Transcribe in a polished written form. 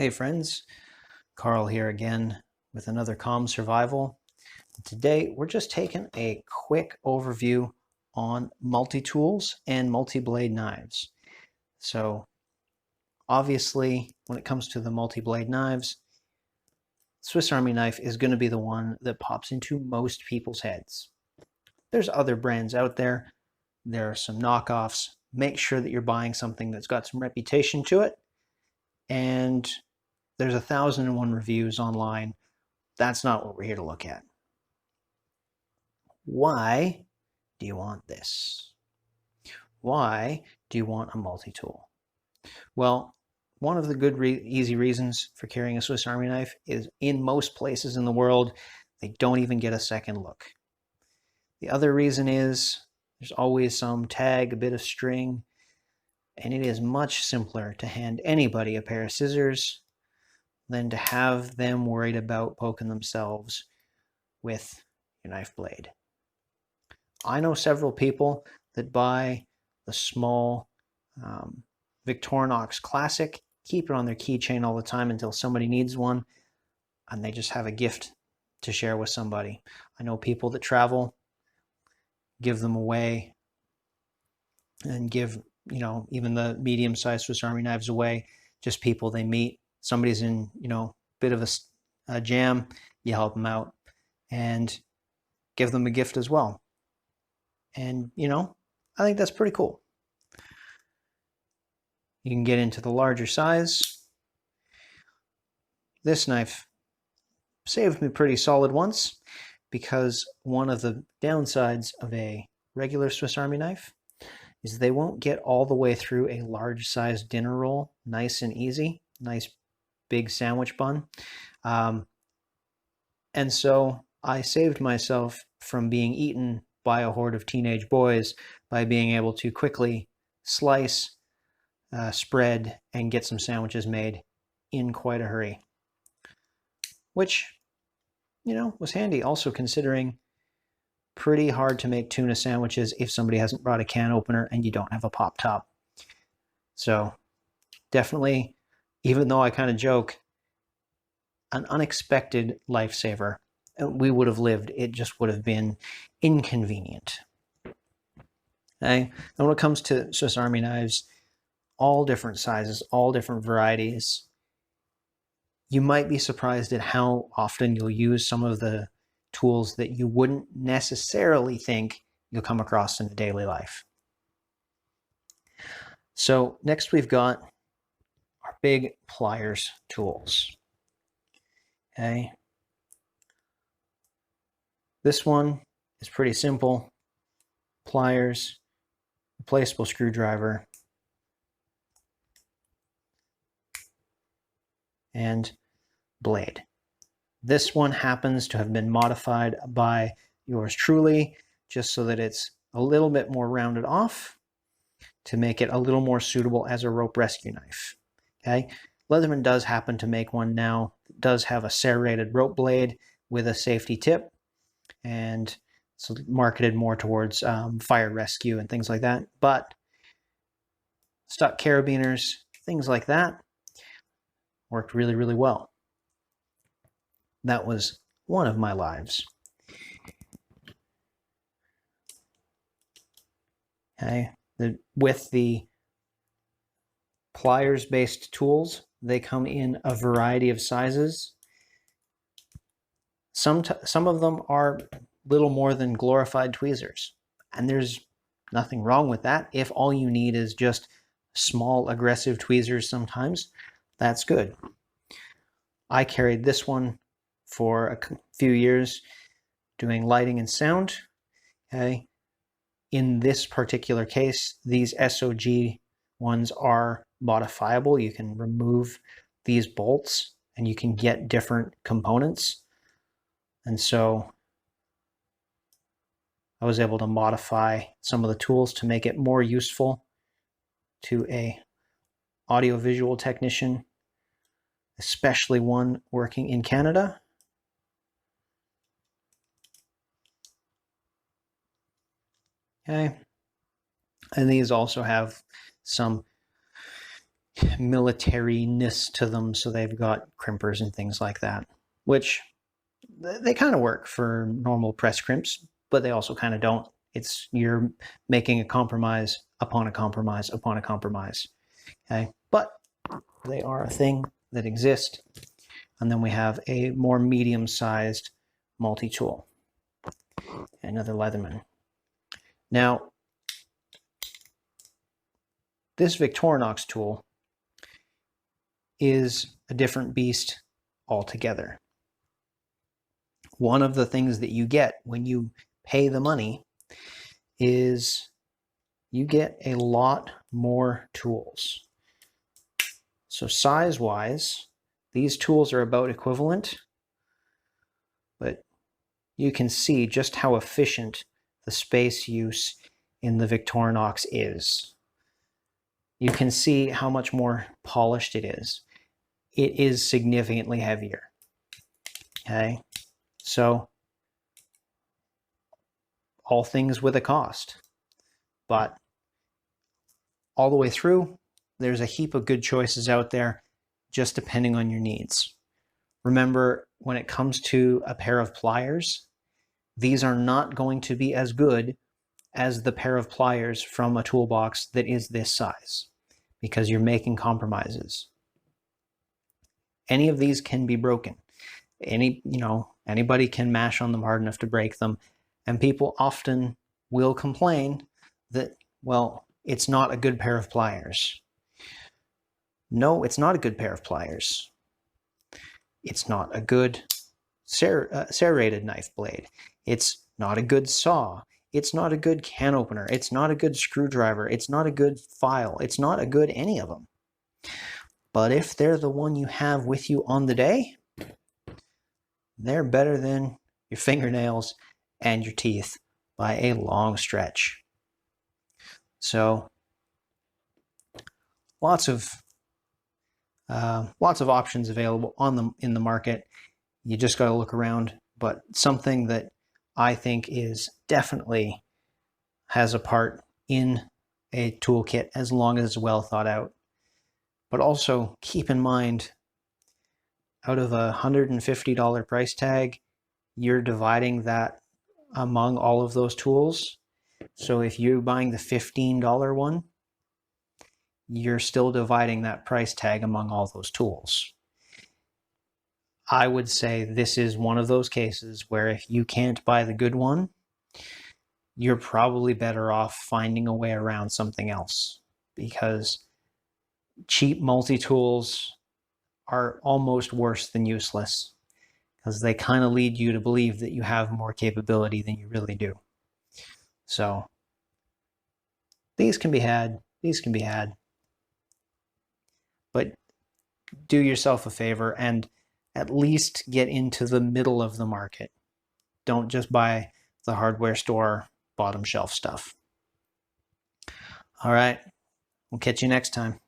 Hey friends, Carl here again with another Calm Survival. Today we're just taking a quick overview on multi-tools and multi-blade knives. So obviously when it comes to the multi-blade knives, Swiss Army knife is going to be the one that pops into most people's heads. There's other brands out there. There are some knockoffs. Make sure that you're buying something that's got some reputation to it. And there's 1,001 reviews online. That's not what we're here to look at. Why do you want this? Why do you want a multi-tool? Well, one of the good, easy reasons for carrying a Swiss Army knife is in most places in the world, they don't even get a second look. The other reason is there's always some tag, a bit of string, and it is much simpler to hand anybody a pair of scissors than to have them worried about poking themselves with your knife blade. I know several people that buy the small Victorinox Classic, keep it on their keychain all the time until somebody needs one, and they just have a gift to share with somebody. I know people that travel, give them away, and give, even the medium-sized Swiss Army knives away, just people they meet. Somebody's in, bit of a jam, you help them out and give them a gift as well. And, I think that's pretty cool. You can get into the larger size. This knife saved me pretty solid once because one of the downsides of a regular Swiss Army knife is they won't get all the way through a large size dinner roll nice and easy, nice big sandwich bun. And so I saved myself from being eaten by a horde of teenage boys by being able to quickly slice, spread, and get some sandwiches made in quite a hurry. Which, was handy. Also considering pretty hard to make tuna sandwiches if somebody hasn't brought a can opener and you don't have a pop top. So definitely, even though I kind of joke, an unexpected lifesaver. We would have lived. It just would have been inconvenient. Okay? And when it comes to Swiss Army knives, all different sizes, all different varieties, you might be surprised at how often you'll use some of the tools that you wouldn't necessarily think you'll come across in daily life. So next we've got our big pliers tools. Okay. This one is pretty simple. Pliers, replaceable screwdriver, and blade. This one happens to have been modified by yours truly, just so that it's a little bit more rounded off to make it a little more suitable as a rope rescue knife. Okay, Leatherman does happen to make one now. It does have a serrated rope blade with a safety tip, and it's marketed more towards fire rescue and things like that. But stuck carabiners, things like that, worked really, really well. That was one of my lives. Okay, with the pliers-based tools, they come in a variety of sizes. Some of them are little more than glorified tweezers, and there's nothing wrong with that. If all you need is just small aggressive tweezers sometimes, that's good. I carried this one for a few years doing lighting and sound. Okay. In this particular case, these SOG ones are modifiable. You can remove these bolts and you can get different components. And so I was able to modify some of the tools to make it more useful to a audiovisual technician, especially one working in Canada. Okay. And these also have some military-ness to them, so they've got crimpers and things like that, which they kind of work for normal press crimps, but they also kind of don't. It's you're making a compromise upon a compromise upon a compromise. Okay, but they are a thing that exist. And then we have a more medium-sized multi-tool, another Leatherman. Now, this Victorinox tool is a different beast altogether. One of the things that you get when you pay the money is you get a lot more tools. So size-wise, these tools are about equivalent, but you can see just how efficient the space use in the Victorinox is. You can see how much more polished it is. It is significantly heavier. Okay, so all things with a cost, but all the way through, there's a heap of good choices out there, just depending on your needs. Remember, when it comes to a pair of pliers, these are not going to be as good as the pair of pliers from a toolbox that is this size, because you're making compromises. Any of these can be broken. Anybody can mash on them hard enough to break them, and people often will complain that, well, it's not a good pair of pliers. No, it's not a good pair of pliers. It's not a good serrated knife blade. It's not a good saw. It's not a good can opener. It's not a good screwdriver. It's not a good file. It's not a good any of them. But if they're the one you have with you on the day, they're better than your fingernails and your teeth by a long stretch. So lots of options available in the market. You just got to look around. But something that I think is definitely has a part in a toolkit as long as it's well thought out. But also keep in mind, out of a $150 price tag, you're dividing that among all of those tools. So if you're buying the $15 one, you're still dividing that price tag among all those tools. I would say this is one of those cases where if you can't buy the good one, you're probably better off finding a way around something else, because cheap multi-tools are almost worse than useless, because they kind of lead you to believe that you have more capability than you really do. So these can be had, but do yourself a favor and at least get into the middle of the market. Don't just buy the hardware store bottom shelf stuff. All right, we'll catch you next time.